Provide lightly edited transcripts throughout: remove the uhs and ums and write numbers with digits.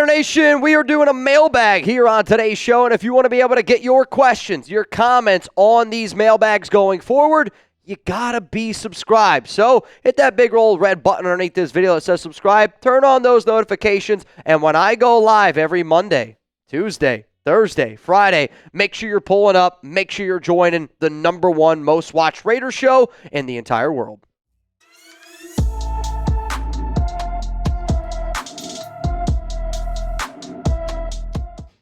Raider Nation, we are doing a mailbag here on today's show, and if you want to be able to get your questions, your comments on these mailbags going forward, you gotta be subscribed. So hit that big old red button underneath this video that says subscribe, turn on those notifications, and when I go live every Monday, Tuesday, Thursday, Friday, make sure you're pulling up, make sure you're joining the #1 most watched Raider show in the entire world.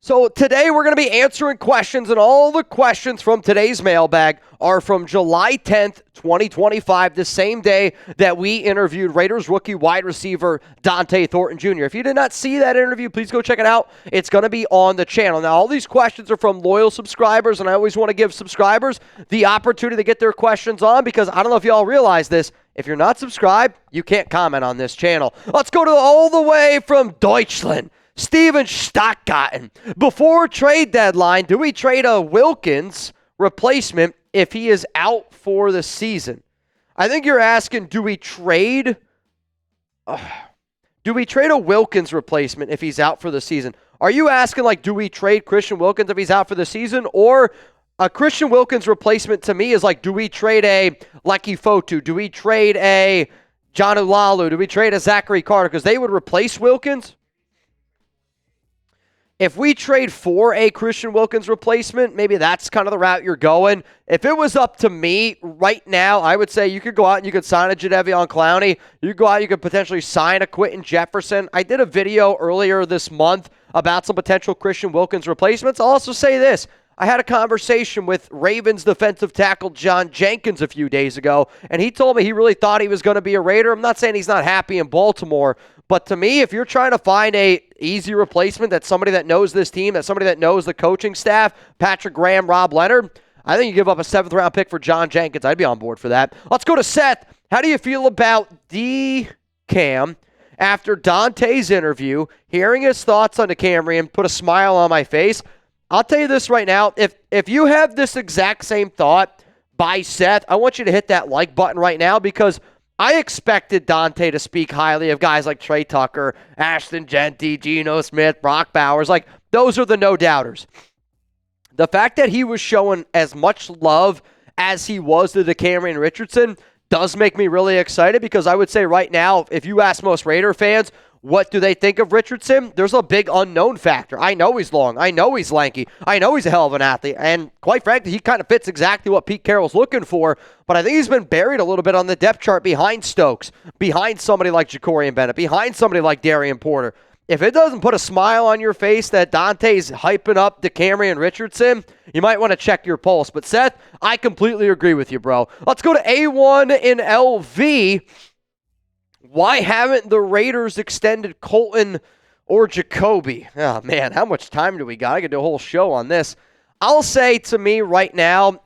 So today we're going to be answering questions, and all the questions from today's mailbag are from July 10th, 2025, the same day that we interviewed Raiders rookie wide receiver Dante Thornton Jr. If you did not see that interview, please go check it out. It's going to be on the channel. Now, all these questions are from loyal subscribers, and I always want to give subscribers the opportunity to get their questions on, because I don't know if y'all realize this. If you're not subscribed, you can't comment on this channel. Let's go to all the way from Deutschland. Steven Stockgarten. Before trade deadline, do we trade a Wilkins replacement if he is out for the season? I think you're asking, do we trade a Wilkins replacement if he's out for the season? Are you asking, like, do we trade Christian Wilkins if he's out for the season? Or a Christian Wilkins replacement to me is like, do we trade a Leki Fotu? Do we trade a John Ulalu? Do we trade a Zachary Carter? Because they would replace Wilkins. If we trade for a Christian Wilkins replacement, maybe that's kind of the route you're going. If it was up to me right now, I would say you could go out and you could sign a Jadeveon Clowney. You could go out, you could potentially sign a Quentin Jefferson. I did a video earlier this month about some potential Christian Wilkins replacements. I'll also say this. I had a conversation with Ravens defensive tackle John Jenkins a few days ago, and he told me he really thought he was going to be a Raider. I'm not saying he's not happy in Baltimore, but to me, if you're trying to find a easy replacement, that's somebody that knows this team, that's somebody that knows the coaching staff, Patrick Graham, Rob Leonard, I think you give up a 7th-round pick for John Jenkins. I'd be on board for that. Let's go to Seth. How do you feel about D-Cam after Dante's interview, hearing his thoughts on the Camryon, put a smile on my face? I'll tell you this right now. If you have this exact same thought by Seth, I want you to hit that like button right now, because I expected Dante to speak highly of guys like Trey Tucker, Ashton Genty, Geno Smith, Brock Bowers. Like, those are the no-doubters. The fact that he was showing as much love as he was to Camryon Richardson does make me really excited, because I would say right now, if you ask most Raider fans, what do they think of Richardson? There's a big unknown factor. I know he's long. I know he's lanky. I know he's a hell of an athlete. And quite frankly, he kind of fits exactly what Pete Carroll's looking for. But I think he's been buried a little bit on the depth chart behind Stokes, behind somebody like Jacorian Bennett, behind somebody like Darian Porter. If it doesn't put a smile on your face that Dante's hyping up Camryon Richardson, you might want to check your pulse. But Seth, I completely agree with you, bro. Let's go to A1 in LV. Why haven't the Raiders extended Colton or Jakobi? Oh, man, how much time do we got? I could do a whole show on this. I'll say, to me right now,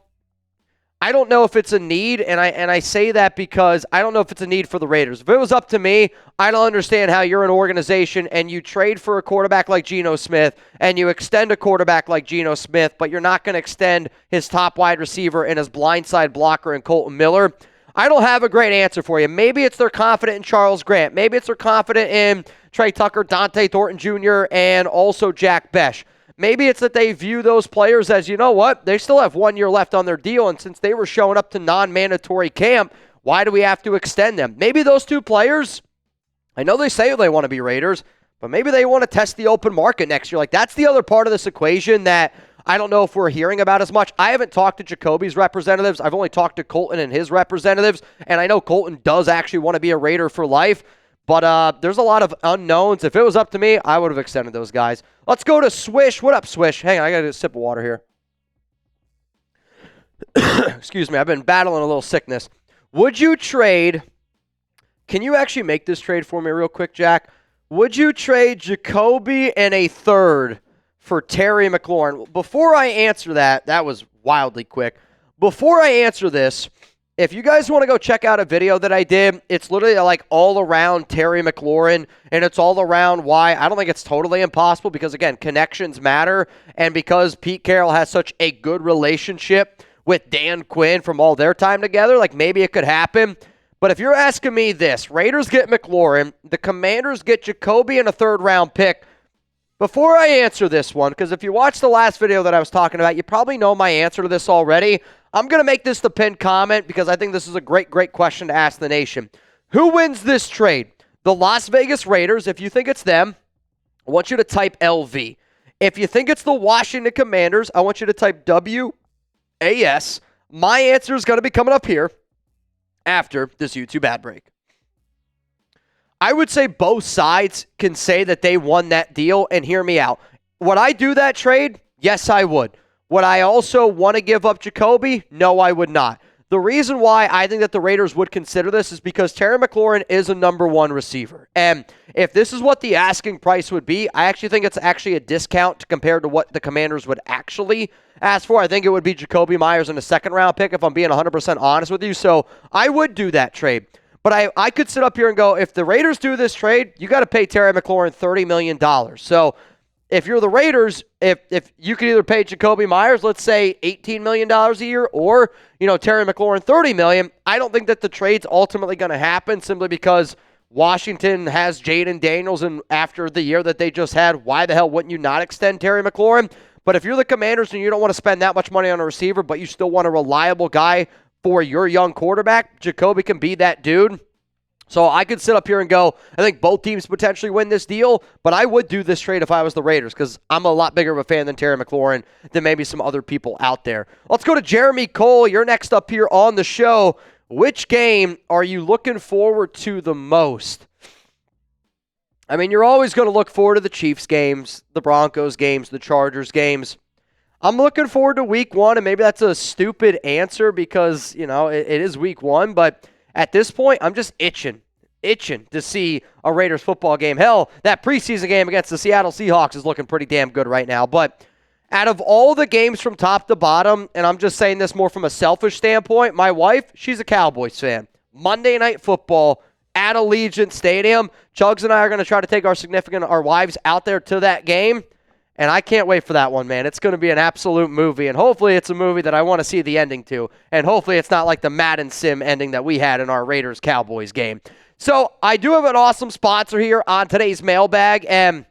I don't know if it's a need, and I say that because I don't know if it's a need for the Raiders. If it was up to me, I don't understand how you're an organization and you trade for a quarterback like Geno Smith and you extend a quarterback like Geno Smith, but you're not going to extend his top wide receiver and his blindside blocker in Colton Miller. I don't have a great answer for you. Maybe it's they're confident in Charles Grant. Maybe it's they're confident in Trey Tucker, Dante Thornton Jr., and also Jack Besh. Maybe it's that they view those players as, you know what, they still have 1 year left on their deal, and since they were showing up to non-mandatory camp, why do we have to extend them? Maybe those two players, I know they say they want to be Raiders, but maybe they want to test the open market next year. Like, that's the other part of this equation that I don't know if we're hearing about as much. I haven't talked to Jacoby's representatives. I've only talked to Colton and his representatives, and I know Colton does actually want to be a Raider for life, but there's a lot of unknowns. If it was up to me, I would have extended those guys. Let's go to Swish. What up, Swish? Hang on, I got to get a sip of water here. Excuse me, I've been battling a little sickness. Would you trade, can you actually make this trade for me real quick, Jack? Would you trade Jakobi and a third for Terry McLaurin? Before I answer that was wildly quick. Before I answer this, if you guys want to go check out a video that I did, it's literally like all around Terry McLaurin, and it's all around why I don't think it's totally impossible, because, again, connections matter, and because Pete Carroll has such a good relationship with Dan Quinn from all their time together, like, maybe it could happen. But if you're asking me this, Raiders get McLaurin, the Commanders get Jakobi and a third-round pick, Before I answer this one, because if you watched the last video that I was talking about, you probably know my answer to this already. I'm going to make this the pinned comment because I think this is a great question to ask the nation. Who wins this trade? The Las Vegas Raiders. If you think it's them, I want you to type LV. If you think it's the Washington Commanders, I want you to type WAS. My answer is going to be coming up here after this YouTube ad break. I would say both sides can say that they won that deal, and hear me out. Would I do that trade? Yes, I would. Would I also want to give up Jakobi? No, I would not. The reason why I think that the Raiders would consider this is because Terry McLaurin is a number one receiver. And if this is what the asking price would be, I actually think it's actually a discount compared to what the Commanders would actually ask for. I think it would be Jakobi Meyers in a second-round pick, if I'm being 100% honest with you. So I would do that trade. But I could sit up here and go, if the Raiders do this trade, you got to pay Terry McLaurin $30 million. So if you're the Raiders, if you could either pay Jakobi Meyers, let's say $18 million a year, or Terry McLaurin $30 million, I don't think that the trade's ultimately going to happen simply because Washington has Jaden Daniels, and after the year that they just had, why the hell wouldn't you not extend Terry McLaurin? But if you're the Commanders and you don't want to spend that much money on a receiver, but you still want a reliable guy for your young quarterback, Jakobi can be that dude. So I could sit up here and go, I think both teams potentially win this deal, but I would do this trade if I was the Raiders because I'm a lot bigger of a fan than Terry McLaurin than maybe some other people out there. Let's go to Jeremy Cole. You're next up here on the show. Which game are you looking forward to the most? I mean, you're always going to look forward to the Chiefs games, the Broncos games, the Chargers games. I'm looking forward to week one, and maybe that's a stupid answer because, it is week one, but at this point, I'm just itching to see a Raiders football game. Hell, that preseason game against the Seattle Seahawks is looking pretty damn good right now, but out of all the games from top to bottom, and I'm just saying this more from a selfish standpoint, my wife, she's a Cowboys fan. Monday Night Football at Allegiant Stadium. Chugs and I are going to try to take our wives out there to that game. And I can't wait for that one, man. It's going to be an absolute movie, and hopefully it's a movie that I want to see the ending to, and hopefully it's not like the Madden Sim ending that we had in our Raiders-Cowboys game. So I do have an awesome sponsor here on today's mailbag, and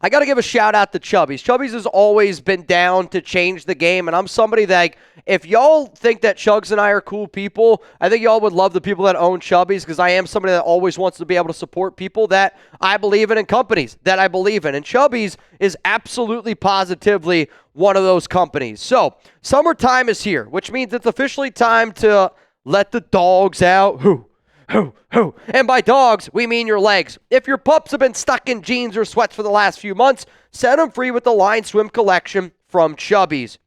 I got to give a shout-out to Chubby's. Chubby's has always been down to change the game, and I'm somebody that, if y'all think that Chugs and I are cool people, I think y'all would love the people that own Chubby's because I am somebody that always wants to be able to support people that I believe in and companies that I believe in. And Chubby's is absolutely positively one of those companies. So, summertime is here, which means it's officially time to let the dogs out. And by dogs, we mean your legs. If your pups have been stuck in jeans or sweats for the last few months, set them free with the Line Swim collection from Chubby's.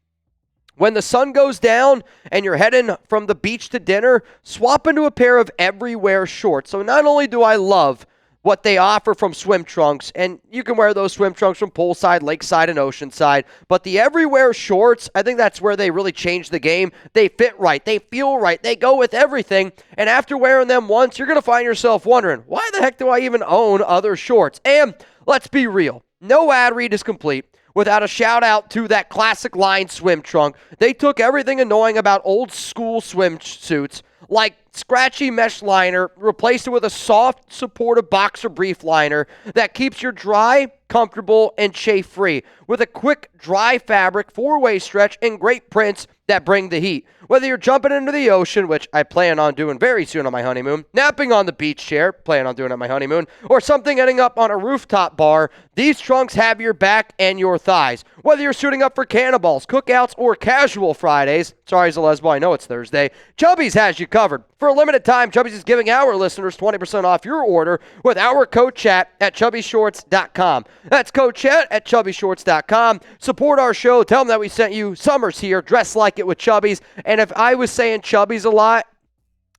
When the sun goes down and you're heading from the beach to dinner, swap into a pair of Everywhere shorts. So not only do I love what they offer from swim trunks, and you can wear those swim trunks from poolside, lakeside, and oceanside, but the Everywhere shorts, I think that's where they really change the game. They fit right. They feel right. They go with everything, and after wearing them once, you're going to find yourself wondering, why the heck do I even own other shorts? And let's be real. No ad read is complete without a shout out to that classic Line swim trunk. They took everything annoying about old school swimsuits, like scratchy mesh liner, replaced it with a soft, supportive boxer brief liner that keeps you dry, comfortable, and chafe-free, with a quick, dry fabric, four-way stretch, and great prints that bring the heat. Whether you're jumping into the ocean, which I plan on doing very soon on my honeymoon, napping on the beach chair, plan on doing on my honeymoon, or something ending up on a rooftop bar, these trunks have your back and your thighs. Whether you're suiting up for cannonballs, cookouts, or casual Fridays, sorry, Zalesbo, I know it's Thursday, Chubby's has you covered. For a limited time, Chubby's is giving our listeners 20% off your order with our code chat at chubbyshorts.com. That's code chat at chubbyshorts.com. Support our show. Tell them that we sent you. Summer's here. Dress like it with Chubby's. And if I was saying Chubby's a lot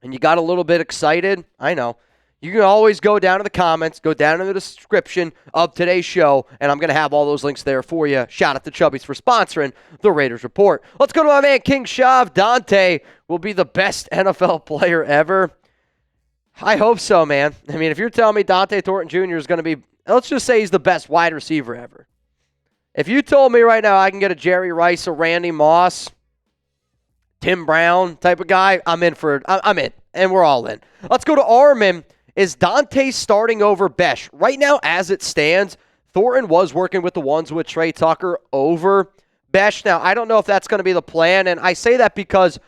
and you got a little bit excited, I know. You can always go down to the comments, go down in the description of today's show, and I'm going to have all those links there for you. Shout out to Chubby's for sponsoring the Raiders Report. Let's go to my man, King Shav. Dante will be the best NFL player ever. I hope so, man. I mean, if you're telling me Dante Thornton Jr. is going to be, let's just say he's the best wide receiver ever. If you told me right now I can get a Jerry Rice, a Randy Moss, Tim Brown type of guy, I'm in for it. I'm in, and we're all in. Let's go to Armin. Is Dante starting over Besh? Right now, as it stands, Thornton was working with the ones with Trey Tucker over Besh. Now, I don't know if that's going to be the plan, and I say that because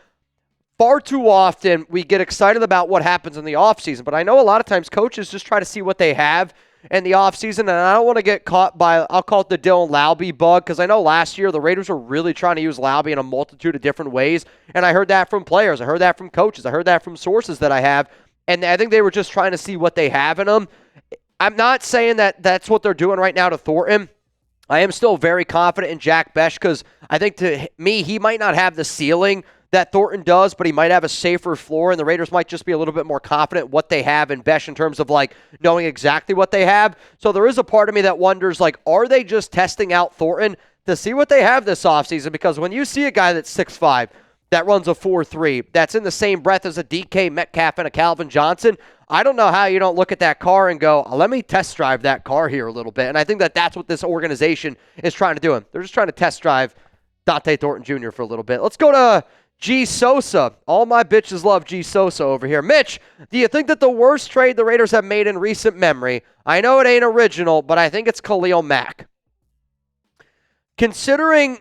far too often we get excited about what happens in the offseason, but I know a lot of times coaches just try to see what they have in the offseason, and I don't want to get caught by, I'll call it the Dylan Laube bug, because I know last year the Raiders were really trying to use Laube in a multitude of different ways, and I heard that from players, I heard that from coaches, I heard that from sources that I have, and I think they were just trying to see what they have in them. I'm not saying that that's what they're doing right now to Thornton. I am still very confident in Jack Bech because I think to me, he might not have the ceiling that Thornton does, but he might have a safer floor, and the Raiders might just be a little bit more confident what they have in Bech in terms of like knowing exactly what they have. So there is a part of me that wonders, like, are they just testing out Thornton to see what they have this offseason? Because when you see a guy that's 6'5", that runs a 4.3, that's in the same breath as a DK Metcalf and a Calvin Johnson, I don't know how you don't look at that car and go, let me test drive that car here a little bit. And I think that that's what this organization is trying to do. They're just trying to test drive Dante Thornton Jr. for a little bit. Let's go to G. Sosa. All my bitches love G. Sosa over here. Mitch, do you think that the worst trade the Raiders have made in recent memory, I know it ain't original, but I think it's Khalil Mack. Considering,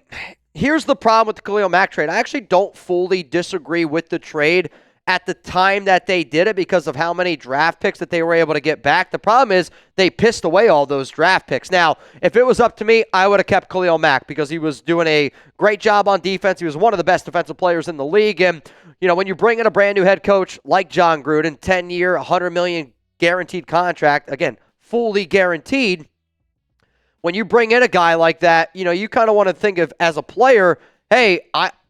here's the problem with the Khalil Mack trade. I actually don't fully disagree with the trade at the time that they did it because of how many draft picks that they were able to get back. The problem is they pissed away all those draft picks. Now, if it was up to me, I would have kept Khalil Mack because he was doing a great job on defense. He was one of the best defensive players in the league. And, you know, when you bring in a brand new head coach like John Gruden, 10-year, $100 million guaranteed contract, again, fully guaranteed, when you bring in a guy like that, you know, you kind of want to think of as a player, hey,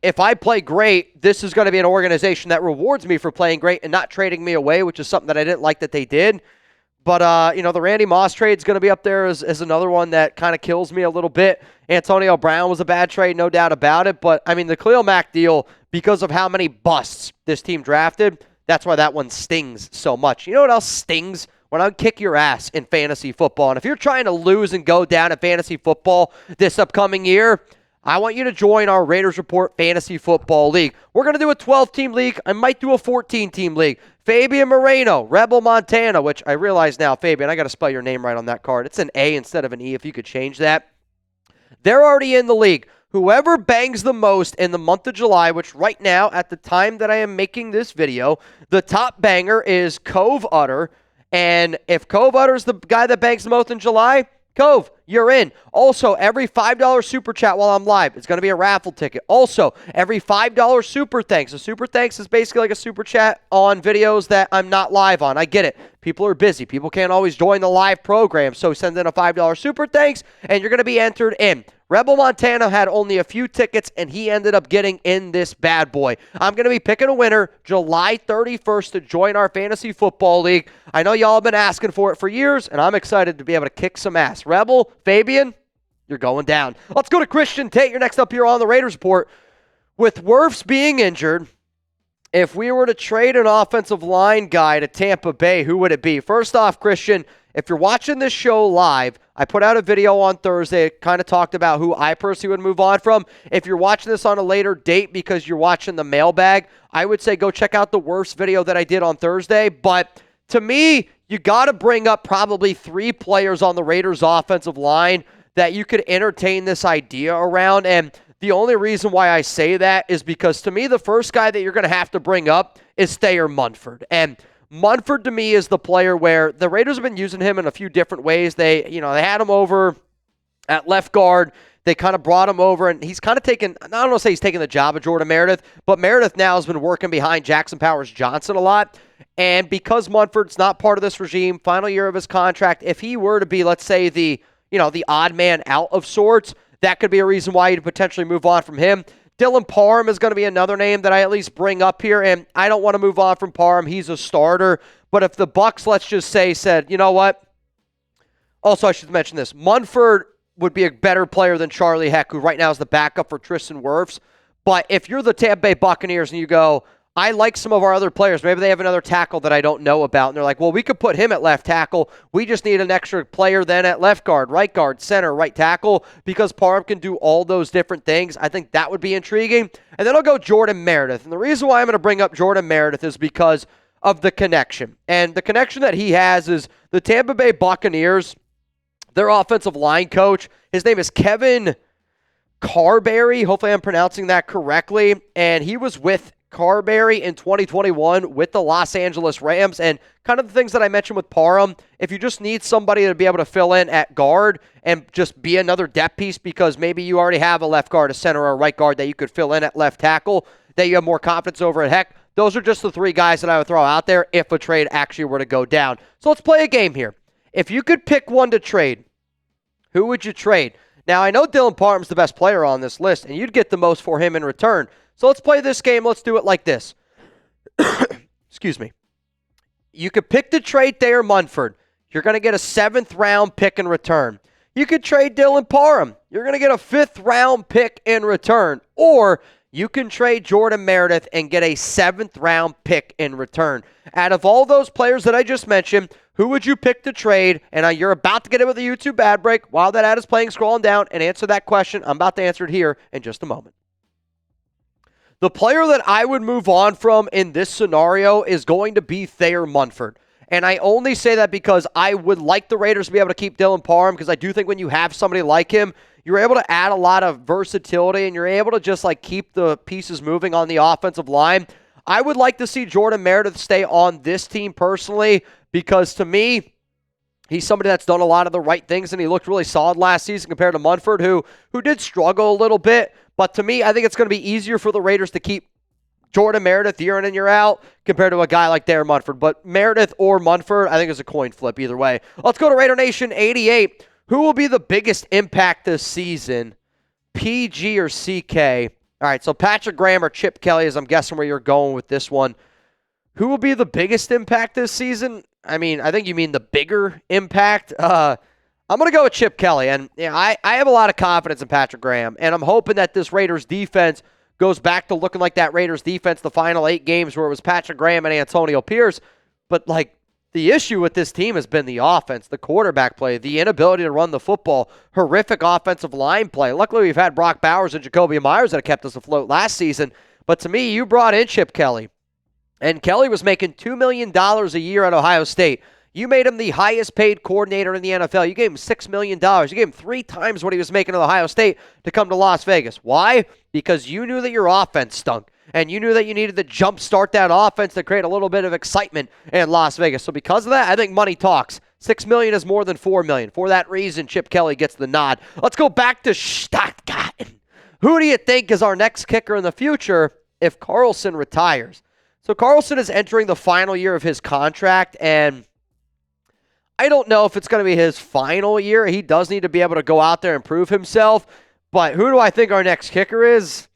if I play great, this is going to be an organization that rewards me for playing great and not trading me away, which is something that I didn't like that they did. But, you know, the Randy Moss trade is going to be up there as another one that kind of kills me a little bit. Antonio Brown was a bad trade, no doubt about it. But, I mean, the Khalil Mack deal, because of how many busts this team drafted, that's why that one stings so much. You know what else stings? When I kick your ass in fantasy football. And if you're trying to lose and go down in fantasy football this upcoming year, I want you to join our Raiders Report Fantasy Football League. We're going to do a 12-team league. I might do a 14-team league. Fabian Moreno, Rebel Montana, which I realize now, Fabian, I got to spell your name right on that card. It's an A instead of an E if you could change that. They're already in the league. Whoever bangs the most in the month of July, which right now, at the time that I am making this video, the top banger is Cove Utter. And if Cove Utter is the guy that bangs the most in July, Cove, you're in. Also, every $5 super chat while I'm live, it's going to be a raffle ticket. Also, every $5 super thanks. A super thanks is basically like a super chat on videos that I'm not live on. I get it. People are busy. People can't always join the live program. So send in a $5 super thanks, and you're going to be entered in. Rebel Montana had only a few tickets, and he ended up getting in this bad boy. I'm going to be picking a winner July 31st to join our Fantasy Football League. I know y'all have been asking for it for years, and I'm excited to be able to kick some ass. Rebel, Fabian, you're going down. Let's go to Christian Tate. You're next up here on the Raiders Report. With Wirfs being injured, if we were to trade an offensive line guy to Tampa Bay, who would it be? First off, Christian, if you're watching this show live, I put out a video on Thursday. It kind of talked about who I personally would move on from. If you're watching this on a later date because you're watching the mailbag, I would say go check out the worst video that I did on Thursday. But to me, you got to bring up probably 3 players on the Raiders offensive line that you could entertain this idea around. And the only reason why I say that is because to me, the first guy that you're going to have to bring up is Thayer Munford. And Munford, to me, is the player where the Raiders have been using him in a few different ways. They had him over at left guard. They kind of brought him over, and he's kind of taken, I don't want to say he's taking the job of Jordan Meredith, but Meredith now has been working behind Jackson Powers Johnson a lot. And because Munford's not part of this regime, final year of his contract, if he were to be, let's say, the odd man out of sorts, that could be a reason why you'd potentially move on from him. Dylan Parham is going to be another name that I at least bring up here, and I don't want to move on from Parham. He's a starter. But if the Bucs, let's just say, said, you know what? Also, I should mention this. Munford would be a better player than Charlie Heck, who right now is the backup for Tristan Wirfs. But if you're the Tampa Bay Buccaneers and you go, I like some of our other players. Maybe they have another tackle that I don't know about. And they're like, well, we could put him at left tackle. We just need an extra player then at left guard, right guard, center, right tackle, because Parham can do all those different things. I think that would be intriguing. And then I'll go Jordan Meredith. And the reason why I'm going to bring up Jordan Meredith is because of the connection. And the connection that he has is the Tampa Bay Buccaneers their offensive line coach. His name is Kevin Carberry. Hopefully I'm pronouncing that correctly. And he was with Carberry in 2021 with the Los Angeles Rams. And kind of the things that I mentioned with Parham, if you just need somebody to be able to fill in at guard and just be another depth piece because maybe you already have a left guard, a center, or a right guard that you could fill in at left tackle, that you have more confidence over at heck, those are just the three guys that I would throw out there if a trade actually were to go down. So let's play a game here. If you could pick one to trade, who would you trade? Now, I know Dylan Parham's the best player on this list, and you'd get the most for him in return. So let's play this game. Let's do it like this. Excuse me. You could pick to trade Thayer Munford. You're going to get a 7th-round pick in return. You could trade Dylan Parham. You're going to get a 5th-round pick in return. Or you can trade Jordan Meredith and get a 7th-round pick in return. Out of all those players that I just mentioned, who would you pick to trade? And you're about to get it with a YouTube ad break. While that ad is playing, scrolling down and answer that question. I'm about to answer it here in just a moment. The player that I would move on from in this scenario is going to be Thayer Munford. And I only say that because I would like the Raiders to be able to keep Dylan Parham, because I do think when you have somebody like him, you're able to add a lot of versatility and you're able to just like keep the pieces moving on the offensive line. I would like to see Jordan Meredith stay on this team personally, because to me, he's somebody that's done a lot of the right things and he looked really solid last season compared to Munford, who did struggle a little bit. But to me, I think it's going to be easier for the Raiders to keep Jordan Meredith year in and year out compared to a guy like Thayer Munford. But Meredith or Munford, I think is a coin flip either way. Let's go to Raider Nation 88. Who will be the biggest impact this season? PG or CK? All right, so Patrick Graham or Chip Kelly, as I'm guessing where you're going with this one. Who will be the biggest impact this season? I mean, I think you mean the bigger impact. I'm going to go with Chip Kelly. And I have a lot of confidence in Patrick Graham. And I'm hoping that this Raiders defense goes back to looking like that Raiders defense the final 8 games where it was Patrick Graham and Antonio Pierce. But, like, the issue with this team has been the offense, the quarterback play, the inability to run the football, horrific offensive line play. Luckily, we've had Brock Bowers and Jakobi Meyers that have kept us afloat last season. But to me, you brought in Chip Kelly. And Kelly was making $2 million a year at Ohio State. You made him the highest paid coordinator in the NFL. You gave him $6 million. You gave him 3 times what he was making at Ohio State to come to Las Vegas. Why? Because you knew that your offense stunk. And you knew that you needed to jumpstart that offense to create a little bit of excitement in Las Vegas. So because of that, I think money talks. $6 million is more than $4 million. For that reason, Chip Kelly gets the nod. Let's go back to Stuttgart. Who do you think is our next kicker in the future if Carlson retires? So Carlson is entering the final year of his contract, and I don't know if it's going to be his final year. He does need to be able to go out there and prove himself. But who do I think our next kicker is?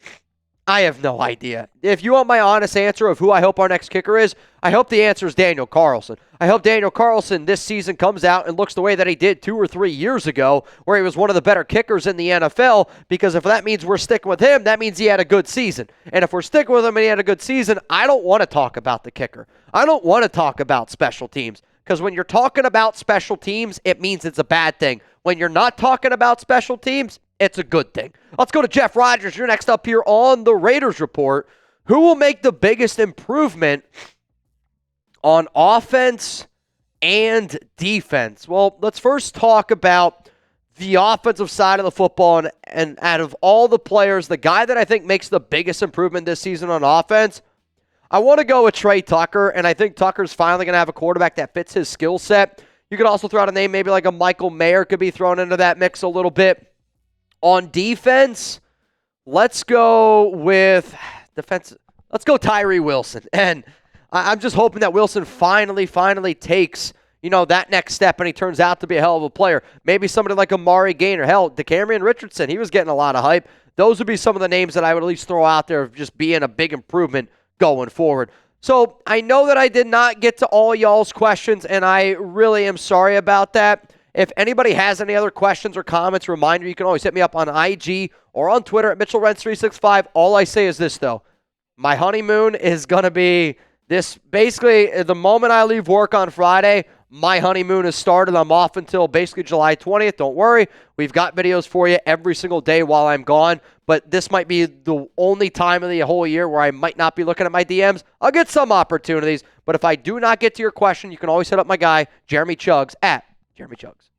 I have no idea. If you want my honest answer of who I hope our next kicker is, I hope the answer is Daniel Carlson. I hope Daniel Carlson this season comes out and looks the way that he did 2 or 3 years ago, where he was one of the better kickers in the NFL, because if that means we're sticking with him, that means he had a good season. And if we're sticking with him and he had a good season, I don't want to talk about the kicker. I don't want to talk about special teams, because when you're talking about special teams, it means it's a bad thing. When you're not talking about special teams, it's a good thing. Let's go to Jeff Rogers. You're next up here on the Raiders Report. Who will make the biggest improvement on offense and defense? Well, let's first talk about the offensive side of the football. And out of all the players, the guy that I think makes the biggest improvement this season on offense, I want to go with Trey Tucker. And I think Tucker's finally going to have a quarterback that fits his skill set. You could also throw out a name, maybe like a Michael Mayer could be thrown into that mix a little bit. On defense, let's go with defense. Let's go Tyree Wilson. And I'm just hoping that Wilson finally takes, that next step and he turns out to be a hell of a player. Maybe somebody like Amari Gaynor. Hell, DeCamerion Richardson, he was getting a lot of hype. Those would be some of the names that I would at least throw out there of just being a big improvement going forward. So I know that I did not get to all y'all's questions, and I really am sorry about that. If anybody has any other questions or comments, reminder, you can always hit me up on IG or on Twitter at Mitchell Renz 365. All I say is this, though. My honeymoon is going to be this. Basically, the moment I leave work on Friday, my honeymoon is started. I'm off until basically July 20th. Don't worry. We've got videos for you every single day while I'm gone. But this might be the only time of the whole year where I might not be looking at my DMs. I'll get some opportunities. But if I do not get to your question, you can always hit up my guy, Jeremy Chuggs, at Jeremy Chuggs.